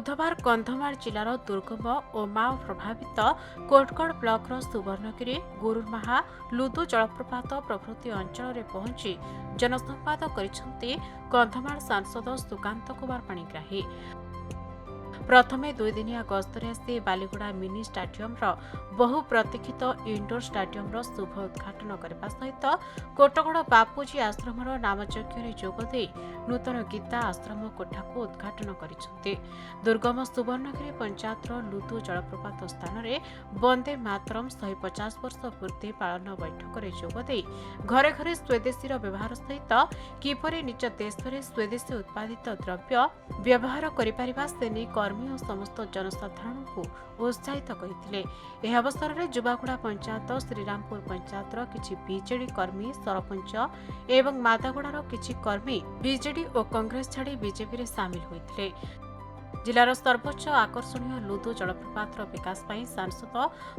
बुधवार कंधमाल जिलार दुर्गम और माओ प्रभावित कोटगढ़ ब्लॉकर सुवर्णगिरी गुरुमाहा लुदु जलप्रपात प्रभृति अंचल में पहुंची जनसंवाद करिसेंती कंधमाल सांसद सुकांत कुमार पाणिग्राही। प्रथमे 2 दिनिया गस्तरे आसी बालीगुड़ा मिनी स्टाडियम बहु प्रतीक्षित इंडोर स्टाडियम शुभ उद्घाटन करने सहित कोटगढ़ बापूजी आश्रम नामयज्ञ जोगदे नूतन गीता आश्रम कोठा को उद्घाटन कर दुर्गम सुवर्णगिरी पंचायत लुदु जलप्रपात स्थान में वंदे मातरम 150 वर्ष पूर्ति पालन बैठक में जोगदे घरे घरे स्वदेशी व्यवहार सहित किपरि निज देश में स्वदेशी उत्पादित द्रव्य व्यवहार करें कर्मी और समस्त जनसाधारण को उत्साहित करते। यह अवसर में जुबागुड़ा पंचायत श्रीरामपुर पंचायत किछि बीजेडी कर्मी सरपंच एवं मादागुड़ार किछि कर्मी बीजेडी और कांग्रेस छाड़ी बीजेपी रे सामिल होइथिले। जिलार सर्वोच्च आकर्षणीय लुदु जलप्रपात विकास पर सांसद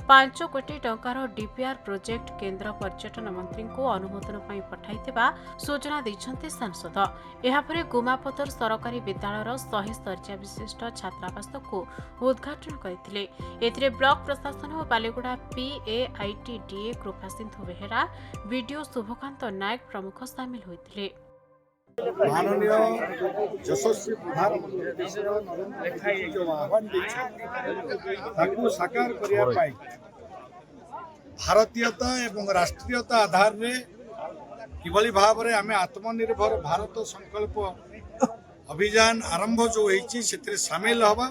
5 कोटी टंकार डीपीआर प्रोजेक्ट केन्द्र पर्यटन मंत्री को अनुमोदन पर पठाइथिबा सूचना दैछन्ते सांसद। एहापरे गुमापतर सरकारी विद्यालयर 100 शଯ୍ୟା विशिष्ट छात्रावास को उद्घाटन करथिले। एथिरे ब्लॉक प्रशासन और बालीगुड़ा PAITDA कृपा सिंधु बेहेरा वीडियो शुभकांत नायक प्रमुख सामिल होइथिले। माननीय यशस्वी प्रधानमंत्री जो आह्वान साकार करने भारतीयता एवं राष्ट्रीयता आधार में किभली भाव में आम आत्मनिर्भर भारत संकल्प अभियान आरंभ जो होती सामिल हवा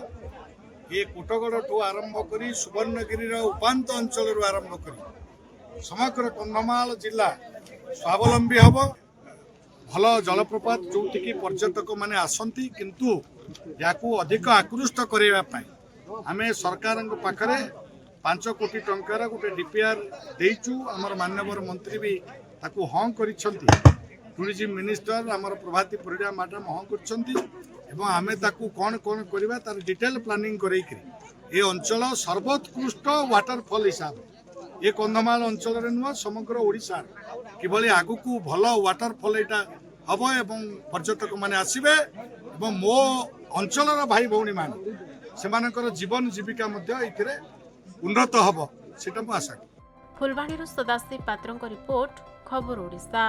ये कोटगढ़ ठू आरंभ कर सुवर्णगिरी उपांत अंचल आरंभ कर समग्र कंधमाल जिला स्वावलंबी हम भल जलप्रपात जो पर्यटक मैंने आसती किंतु या अधिक आकृष्ट करने आम सरकार पाखरे 5 कोटी टंकार गोटे डीपीआर देचु आमर माननीय मंत्री भी ताकू हाँ कर टूरिज्म मिनिस्टर आमर प्रभाती परिड़ा मैडम हाँ कर आम ताकू कौन कौन करवा तार डिटेल प्लानिंग कर अंचल सर्वोत्कृष्ट वाटरफल हिसाब ये कंधमाल अंचल नुह समग्र ओडिशा किभली आगु भल वाटरफल यहाँ हम एवं पर्यटक मैंने आसबे मो अंचल भाई भौणी मान से जीवन जीविका उन्नत हम से आशा। फुलवाणी सदाशिव पात्र रिपोर्ट खबर ओडिशा।